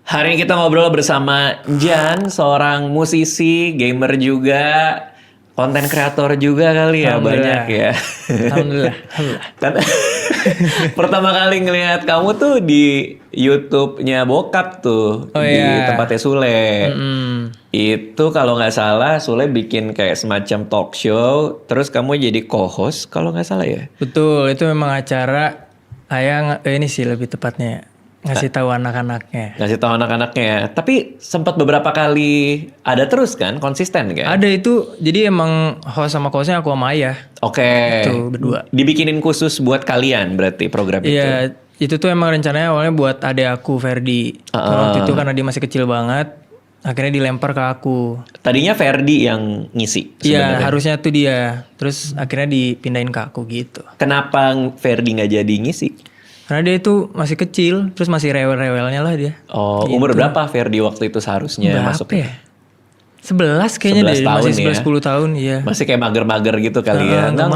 Hari ini kita ngobrol bersama Jan, seorang musisi, gamer juga, konten kreator juga kali ya, banyak ya. Alhamdulillah. Kan pertama kali ngelihat kamu tuh di YouTube-nya Bokap tuh, di tempatnya Sule. Itu kalau nggak salah Sule bikin kayak semacam talk show, terus kamu jadi co-host kalau nggak salah ya? Betul, itu memang acara ini sih lebih tepatnya ngasih tahu anak-anaknya. Ngasih tahu anak-anaknya. Tapi sempat beberapa kali ada terus kan, konsisten kan? Ada itu, jadi emang host sama co-hostnya aku sama Ayah. Oke. Itu berdua. Dibikinin khusus buat kalian berarti program itu? Iya, itu tuh emang rencananya awalnya buat adek aku Ferdi. Waktu itu karena dia masih kecil banget, akhirnya dilempar ke aku. Tadinya Ferdi yang ngisi sebenarnya? Iya, harusnya tuh dia. Terus akhirnya dipindahin ke aku gitu. Kenapa Ferdi nggak jadi ngisi? Karena dia itu masih kecil, terus masih rewel-rewelnya lah dia. Oh, gitu. Umur berapa Ferdi waktu itu seharusnya masuk? Berapa ya? 11 kayaknya 11 deh, tahun masih 11 ya? 10 tahun ya. Masih kayak mager-mager gitu kali ya. Nggak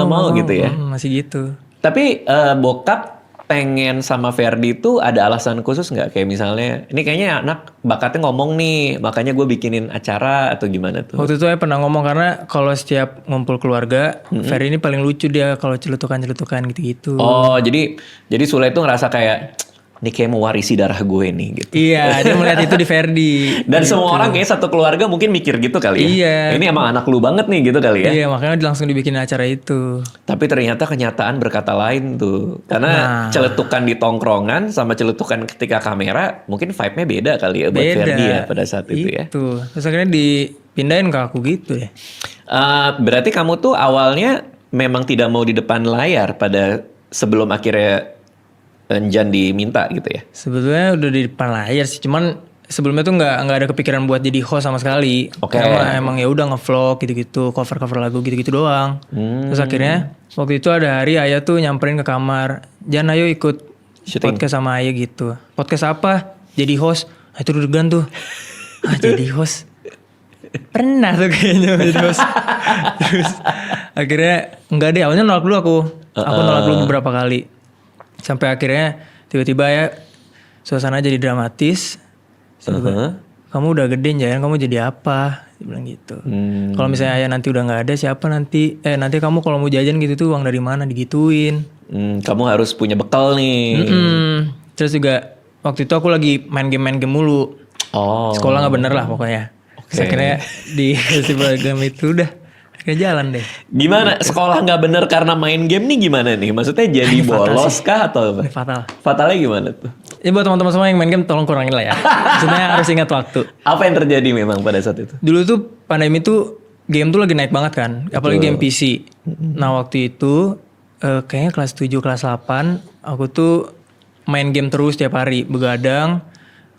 mau gitu ya. Masih gitu. Tapi Bokap pengen sama Ferdi itu ada alasan khusus nggak? Kayak misalnya, ini kayaknya anak bakatnya ngomong nih, makanya gue bikinin acara atau gimana tuh? Waktu itu saya pernah ngomong karena kalau setiap ngumpul keluarga, Ferdi ini paling lucu dia kalau celutukan-celutukan gitu-gitu. Oh, jadi Sule itu ngerasa kayak, ini kayak mewarisi darah gue nih gitu. Iya, dia melihat itu di Ferdi. Dan semua orang kayak satu keluarga mungkin mikir gitu kali ya. Iya. Ini emang anak lu banget nih gitu kali ya. Iya, makanya langsung dibikin acara itu. Tapi ternyata kenyataan berkata lain tuh. Karena celetukan di tongkrongan sama celetukan ketika kamera mungkin vibe-nya beda kali ya buat Ferdi ya pada saat itu ya. Itu. Terus akhirnya dipindahin ke aku gitu ya. Berarti kamu tuh awalnya memang tidak mau di depan layar pada sebelum akhirnya Jan diminta gitu ya? Sebetulnya udah di depan layar sih, cuman sebelumnya tuh nggak ada kepikiran buat jadi host sama sekali. Oke. Karena emang ya udah ngevlog gitu-gitu, cover lagu gitu-gitu doang. Terus akhirnya waktu itu ada hari Ayah tuh nyamperin ke kamar, Jan ayo ikut Syuting. podcast sama Ayah gitu. Podcast apa? Jadi host. Nah, itu deg-degan tuh. Jadi host. Pernah tuh kayaknya jadi host. Terus akhirnya enggak deh, awalnya nolak dulu aku. Aku nolak dulu beberapa kali. Sampai akhirnya tiba-tiba ya suasana jadi dramatis. Kamu udah gede Jan, kamu jadi apa? Dia bilang gitu. Kalau misalnya Ayah nanti udah nggak ada, siapa nanti? Nanti kamu kalau mau jajan gitu tuh uang dari mana digituin. Kamu harus punya bekal nih. Terus juga waktu itu aku lagi main game mulu. Oh. Sekolah nggak bener lah pokoknya. Terus akhirnya di festival game itu udah akhirnya jalan deh. Gimana sekolah nggak bener karena main game nih gimana nih? Maksudnya jadi bolos kah atau apa? Ini fatal. Fatalnya gimana tuh? Ya buat teman-teman semua yang main game tolong kurangin lah ya. Maksudnya harus ingat waktu. Apa yang terjadi memang pada saat itu? Dulu tuh pandemi tuh game tuh lagi naik banget kan. Apalagi game PC. Nah waktu itu kayaknya kelas 7, kelas 8. Aku tuh main game terus tiap hari. Begadang.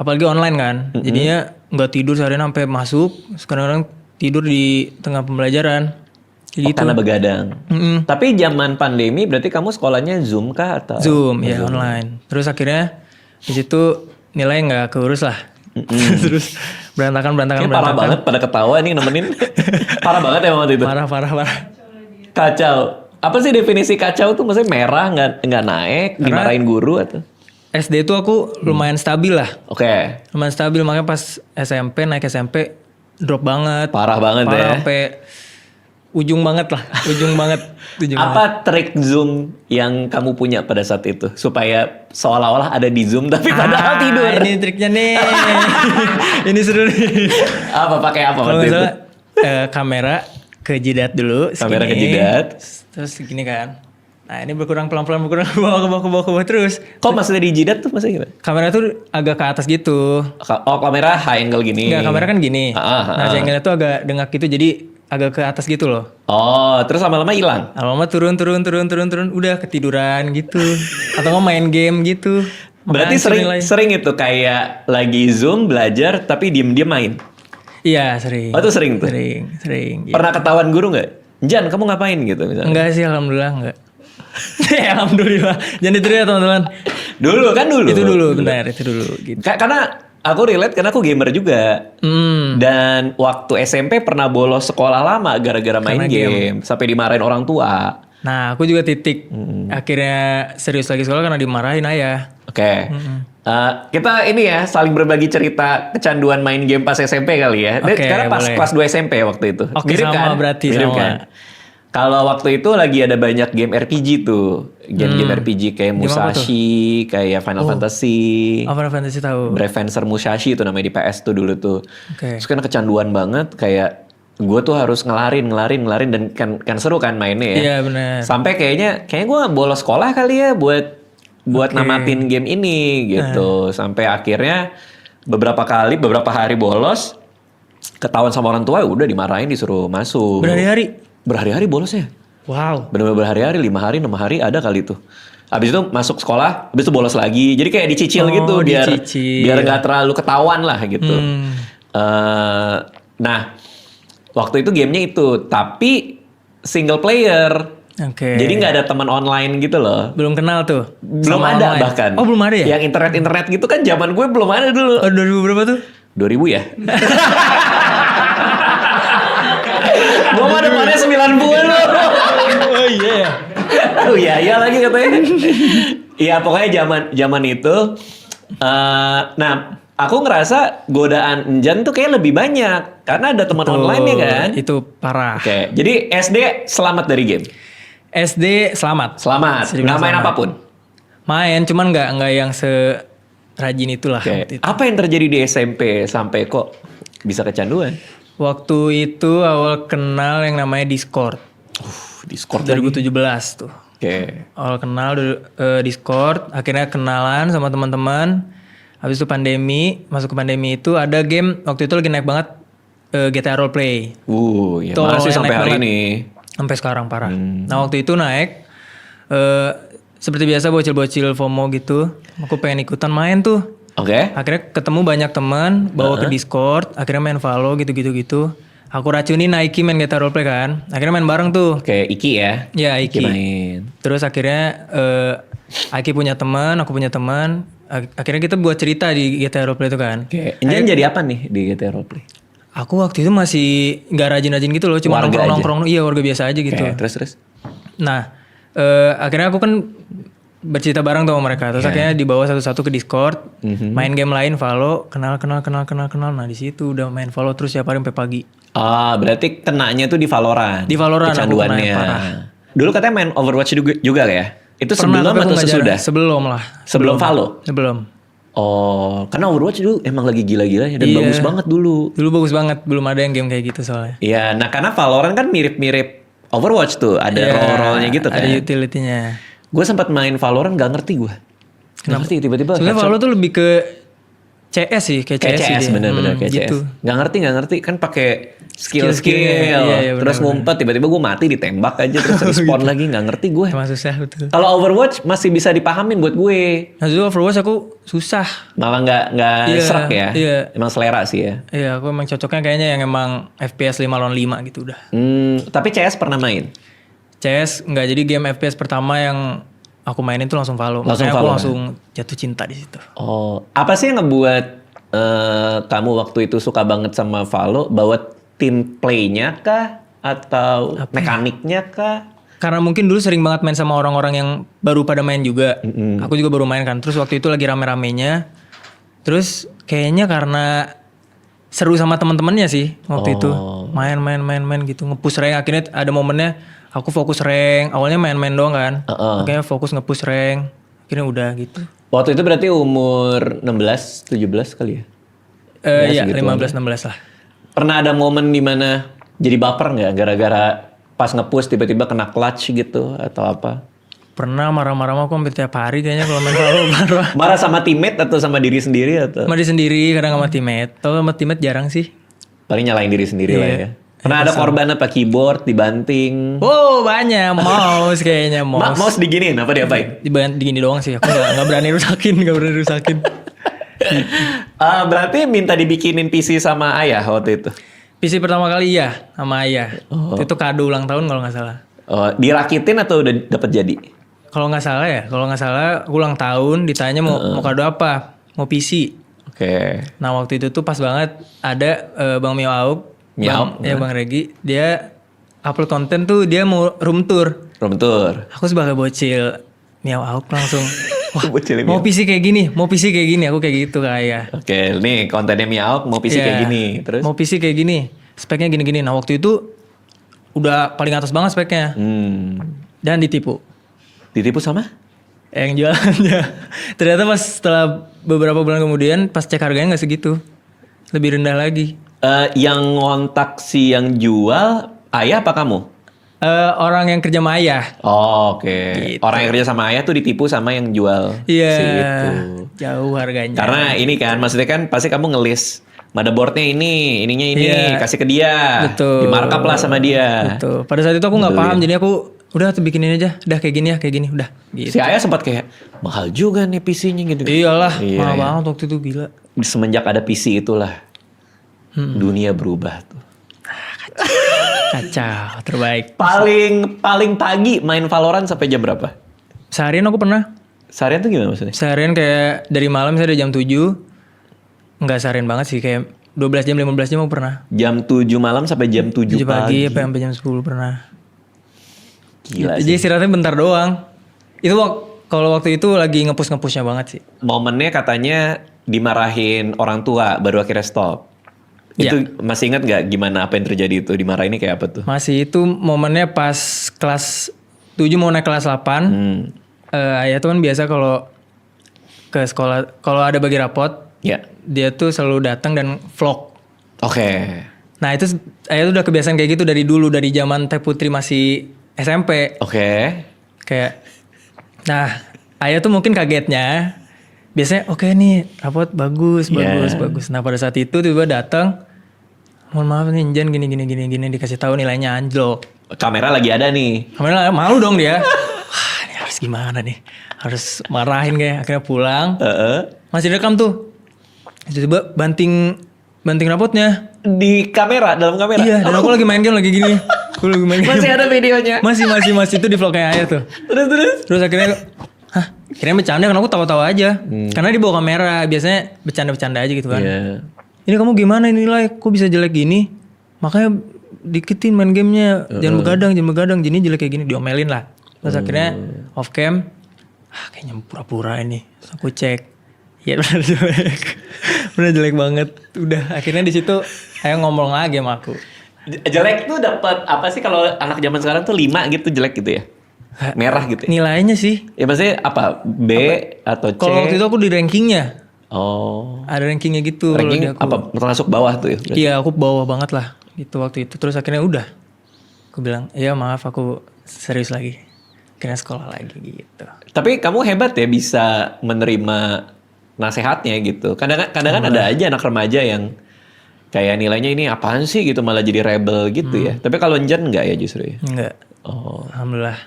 Apalagi online kan. Jadinya gak tidur seharian sampai masuk. Sekarang tidur di tengah pembelajaran. Gitu. Karena begadang. Tapi zaman pandemi berarti kamu sekolahnya Zoom kah atau? Zoom ya online. Terus akhirnya di situ nilai nggak keurus lah. Terus berantakan. Parah banget pada ketawa nih nemenin. Parah banget ya waktu itu. Parah. Kacau. Apa sih definisi kacau tuh? Maksudnya merah nggak naik, dimarahin guru atau? SD tuh aku lumayan stabil lah. Oke. Lumayan stabil, makanya pas naik SMP drop banget. Parah banget ya. Sampai ujung banget. Apa trik Zoom yang kamu punya pada saat itu supaya seolah-olah ada di Zoom tapi padahal tidur? Ini triknya nih. Ini seru nih. Pakai apa waktu itu? Kamera ke jidat dulu. Kamera ke jidat. Terus gini kan. Nah ini berkurang pelan-pelan ke bawah terus. Kok maksudnya di jidat tuh maksudnya gimana? Kamera tuh agak ke atas gitu. Oh kamera high angle gini. Enggak, kamera kan gini. Nah angle tuh agak dengak gitu jadi agak ke atas gitu loh. Oh, terus lama-lama hilang? Lama-lama turun. Udah ketiduran gitu. Atau nggak main game gitu. Berarti sering itu kayak lagi Zoom belajar tapi diem-diem main? Iya sering. Oh itu sering tuh? Sering. Gitu. Pernah ketahuan guru nggak? Jan kamu ngapain gitu misalnya? Enggak sih, alhamdulillah enggak. Alhamdulillah. Jangan ditiru ya teman-teman. Dulu. Itu dulu benar, itu dulu. Gitu. Karena aku relate karena aku gamer juga. Dan waktu SMP pernah bolos sekolah lama gara-gara main game. Sampai dimarahin orang tua. Nah, aku juga titik. Akhirnya serius lagi sekolah karena dimarahin ayah. Oke. Kita ini ya saling berbagi cerita kecanduan main game pas SMP kali ya. Oke, Karena pas boleh. kelas 2 SMP waktu itu. Oke, sama berarti, Mirip sama. kan? Kalau waktu itu lagi ada banyak game RPG tuh. Game-game RPG kayak Game apa Musashi, kayak Final Fantasy. Final Fantasy tahu. Brave Fencer Musashi itu namanya di PS tuh dulu tuh. Oke. Terus kan kecanduan banget kayak gue tuh harus ngelarin dan kan seru kan mainnya ya. Iya benar. Sampai kayaknya gue bolos sekolah kali ya buat namatin game ini gitu. Sampai akhirnya beberapa hari bolos, ketahuan sama orang tua udah dimarahin disuruh masuk. Berhari-hari bolosnya. Wow. Bener-bener berhari-hari, 5 hari, 6 hari ada kali tuh. Habis itu masuk sekolah, habis itu bolos lagi. Jadi kayak dicicil gitu biar nggak terlalu ketahuan lah gitu. Nah, waktu itu gamenya itu, tapi single player. Oke. Jadi nggak ada teman online gitu loh. Belum kenal tuh. Belum sama ada online. bahkan. Oh belum ada ya? Yang internet gitu kan zaman gue belum ada dulu. Oh 2000 berapa tuh? 2000 ya? Gue mah depannya 90 loh. Oh iya ya. Oh iya lagi katanya. Iya pokoknya zaman itu. Nah aku ngerasa godaan Enjan tuh kayak lebih banyak. Karena ada teman online ya kan. Itu parah. Oke, jadi SD selamat dari game? SD selamat. Selamat, nggak main apapun? Main, cuman nggak yang serajin itulah. Oke. Apa yang terjadi di SMP sampai kok bisa kecanduan? Waktu itu awal kenal yang namanya Discord. Discord 2017 tuh. Oke. Awal kenal Discord, akhirnya kenalan sama teman-teman. Habis itu masuk ke pandemi itu ada game waktu itu lagi naik banget GTA Roleplay. Ya Tuh, masih sampai hari banget. ini. Sampai sekarang parah. Nah waktu itu naik, seperti biasa bocil-bocil FOMO gitu. Aku pengen ikutan main tuh. Oke. Akhirnya ketemu banyak teman, bawa ke Discord, akhirnya main Valo gitu-gitu. Aku racunin Aiki main GTA Roleplay kan. Akhirnya main bareng tuh. Oke, Iki ya? Ya Aiki. Main. Terus akhirnya Aiki punya teman, aku punya teman. Akhirnya kita buat cerita di GTA Roleplay itu kan. Oke. Enjan jadi apa nih di GTA Roleplay? Aku waktu itu masih gak rajin-rajin gitu loh. Cuma nongkrong-nongkrong. Iya warga biasa aja gitu. Oke, terus? Nah akhirnya aku kan bercerita bareng tuh sama mereka. Terus akhirnya dibawa satu-satu ke Discord. Main game lain Valo. Kenal. Nah di situ udah main Valo terus tiap hari sampai pagi. Berarti kenanya tuh di Valorant. Di Valorant kecanduannya. aku parah. Dulu katanya main Overwatch juga ya? Itu sebelum atau sesudah? Sebelum lah. Sebelum Valo? Sebelum. Oh, karena Overwatch dulu emang lagi gila-gilanya dan bagus banget dulu. Dulu bagus banget, belum ada yang game kayak gitu soalnya. Iya, nah karena Valorant kan mirip-mirip Overwatch tuh, ada role-role-nya gitu kan. Ada utility-nya. Gue sempat main Valorant gak ngerti gue. Gak ngerti tiba-tiba. Sebenarnya Valo tuh lebih ke CS sih, kayak CS bener-bener kayak gitu. CS. Gak ngerti kan pakai skill. Iya, terus ngumpet tiba-tiba gue mati ditembak aja terus respawn lagi gak ngerti gue. Emang susah betul. Kalau Overwatch masih bisa dipahamin buat gue. Nah dulu Overwatch aku susah. Malah nggak serak ya. Iya. Emang selera sih ya. Iya, aku emang cocoknya kayaknya yang emang FPS 5 lawan 5 gitu udah. Tapi CS pernah main? CS enggak, jadi game FPS pertama yang aku mainin tuh langsung Valo. Makanya aku langsung jatuh cinta di situ. Oh, apa sih yang ngebuat kamu waktu itu suka banget sama Valo? Bawa tim play-nya kah? Atau mekaniknya kah? Karena mungkin dulu sering banget main sama orang-orang yang baru pada main juga. Aku juga baru main kan. Terus waktu itu lagi rame-ramenya. Terus kayaknya karena seru sama teman-temannya sih waktu itu. Main gitu. Nge-push rank. Akhirnya ada momennya aku fokus rank. Awalnya main-main doang kan. Akhirnya fokus nge-push rank. Akhirnya udah gitu. Waktu itu berarti umur 16, 17 kali ya? Iya, 15-16 lah. Pernah ada momen dimana jadi baper nggak? Gara-gara pas nge-push tiba-tiba kena clutch gitu atau apa? Pernah marah-marah aku hampir tiap hari kayaknya kalau main Valo. Marah sama teammate atau sama diri sendiri atau? Sama diri sendiri, kadang sama teammate. Kalau sama teammate jarang sih. Paling nyalain diri sendiri lah ya. Pernah ada korban apa keyboard dibanting? Oh banyak, mouse kayaknya mouse. Mouse diginiin apa diapain? Digini doang sih, aku nggak berani rusakin. Berarti minta dibikinin PC sama ayah waktu itu? PC pertama kali iya sama ayah. Itu kado ulang tahun kalau nggak salah. Dirakitin atau udah dapat jadi? Kalau nggak salah ulang tahun ditanya mau kado apa? Mau PC. Oke. Nah waktu itu tuh pas banget ada Bang Miao Auk. Bang Regi, dia upload konten tuh dia mau room tour. Room tour. Aku sebagai bocil miau auk langsung. Wah, Bocil mau PC kayak gini, aku kayak gitu kayak. Oke, nih kontennya Miaok mau PC kayak gini, terus? Mau PC kayak gini, speknya gini-gini. Nah waktu itu udah paling atas banget speknya. Dan ditipu. Ditipu sama? Yang jualannya. Ternyata pas setelah beberapa bulan kemudian, pas cek harganya nggak segitu, lebih rendah lagi. Yang ngontak si yang jual ayah apa kamu? Orang yang kerja sama ayah. Oh, oke. Gitu. Orang yang kerja sama ayah tuh ditipu sama yang jual. Iya. Si itu. Jauh harganya. Karena ini kan, maksudnya kan pasti kamu ngelis motherboardnya ininya ini, kasih ke dia. Betul. Di markup lah sama dia. Betul. Pada saat itu aku nggak paham, jadi aku udah tuh bikinin aja, udah kayak gini, udah. Gitu. Si ayah sempat kayak mahal juga nih PC-nya gitu. Iyalah, mahal banget waktu itu gila. Semenjak ada PC itulah dunia berubah tuh. Kacau, terbaik. Paling pagi main Valorant sampai jam berapa? Seharian aku pernah. Seharian tuh gimana maksudnya? Seharian kayak dari malam misalnya jam 7. Enggak seharian banget sih, kayak 12 jam, 15 jam aku pernah. Jam 7 malam sampai jam 7 pagi. Sampai jam 10 pernah. Gila Jadi sih. istirahatnya bentar doang. Itu kalau waktu itu lagi nge-push-nya banget sih. Momennya katanya dimarahin orang tua baru akhirnya stop. Itu masih ingat gak gimana apa yang terjadi itu? Dimarahinnya kayak apa tuh? Masih itu momennya pas kelas 7 mau naik kelas 8. Ayah tuh kan biasa kalau ke sekolah, kalau ada bagi rapot, dia tuh selalu datang dan vlog. Oke. Nah itu ayah tuh udah kebiasaan kayak gitu dari dulu, dari zaman Teh Putri masih SMP. Oke. Kayak, nah ayah tuh mungkin kagetnya, biasanya oke nih rapot bagus. Nah pada saat itu tiba-tiba datang, mohon maaf nih Jan gini dikasih tahu nilainya anjlok. Kamera lagi ada nih. Kamera malu dong dia. Wah ini harus gimana nih? Harus marahin kayak. Akhirnya pulang. Masih rekam tuh. Tiba-tiba banting rapotnya. Di kamera, dalam kamera? Iya, dan aku lagi main game lagi gini. Aku lagi main game. Masih ada videonya? Masih itu di vlognya Ayah tuh. Terus akhirnya, akhirnya bercanda kan aku tawa-tawa aja. Karena dia bawa kamera, biasanya bercanda-bercanda aja gitu kan. Ini kamu gimana nilai? Kok bisa jelek gini? Makanya dikitin main gamenya. Jangan begadang. Jadi jelek kayak gini. Diomelin lah. Terus akhirnya off cam. Kayaknya pura-pura ini. Terus aku cek. Iya benar jelek. Benar jelek banget. Udah akhirnya di situ Ayah ngomong lagi sama aku. Jelek tuh dapat apa sih kalau anak zaman sekarang tuh 5 gitu jelek gitu ya? Merah gitu ya? Nilainya sih. Ya maksudnya apa? B atau C? Kalau waktu itu aku di rankingnya. Oh. Ada rankingnya gitu. Ranking apa? Termasuk bawah tuh ya? Berarti? Iya aku bawah banget lah. Gitu waktu itu. Terus akhirnya udah. Aku bilang, iya maaf aku serius lagi. Akhirnya sekolah lagi gitu. Tapi kamu hebat ya bisa menerima nasehatnya gitu. Kadang-kadang ada aja anak remaja yang kayak nilainya ini apaan sih gitu malah jadi rebel gitu ya. Tapi kalau Jan enggak ya justru ya? Enggak. Oh. Alhamdulillah.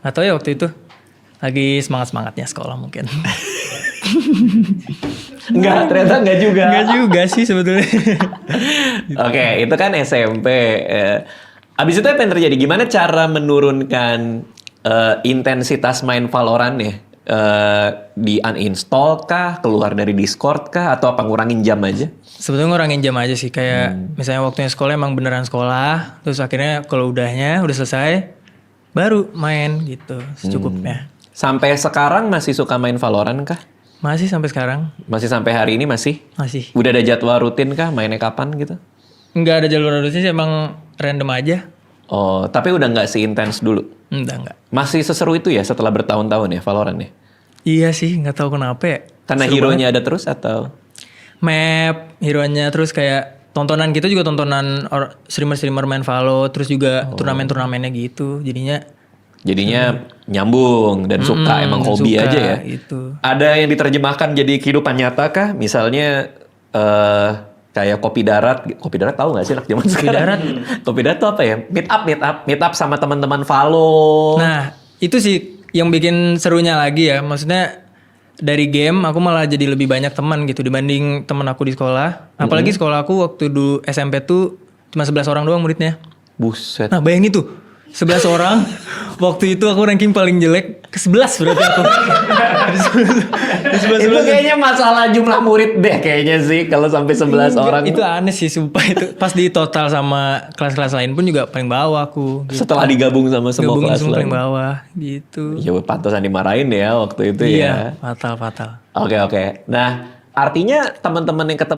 Atau ya waktu itu lagi semangat-semangatnya sekolah mungkin. Enggak, ternyata enggak juga. Enggak juga sih sebetulnya. Oke, itu kan SMP. Abis itu apa yang terjadi? Gimana cara menurunkan intensitas main Valorant ya? Di uninstall kah? Keluar dari Discord kah? Atau apa ngurangin jam aja? Sebetulnya ngurangin jam aja sih. Kayak misalnya waktunya sekolah emang beneran sekolah. Terus akhirnya kalau udah selesai, baru main gitu secukupnya. Sampai sekarang masih suka main Valorant kah? Masih sampai sekarang. Masih sampai hari ini masih? Masih. Udah ada jadwal rutin kah? Mainnya kapan gitu? Enggak ada jalur rutin sih, emang random aja. Oh, tapi udah nggak seintens dulu? Enggak. Masih seseru itu ya setelah bertahun-tahun ya Valorant ya? Iya sih, nggak tahu kenapa ya. Karena Seru hero-nya banget. ada terus atau? Map, hero-nya, terus kayak tontonan kita juga tontonan streamer-streamer main Valo, terus juga turnamen-turnamennya gitu. Jadinya Nyambung dan suka emang hobi suka, aja ya. gitu. Ada yang diterjemahkan jadi kehidupan nyata kah? Misalnya kayak Kopi Darat tahu nggak sih anak zaman sekarang? Kopi Darat tuh apa ya? Meet up sama teman-teman Valo. Nah, itu sih yang bikin serunya lagi ya. Maksudnya dari game aku malah jadi lebih banyak teman gitu dibanding teman aku di sekolah. Apalagi sekolah aku waktu dulu SMP tuh cuma 11 orang doang muridnya. Buset. Nah, bayangin tuh. 11 orang. Waktu itu aku ranking paling jelek ke 11 berarti aku. Itu kayaknya masalah jumlah murid deh kayaknya sih kalau sampai 11 orang. Itu aneh sih sumpah itu. Pas di total sama kelas-kelas lain pun juga paling bawah aku. Gitu. Setelah digabung sama semua Gabungin kelas semua lain. paling bawah gitu. Ya pantasan dimarahin ya waktu itu ya. Iya, fatal. Oke. Nah, artinya teman-teman yang ketemu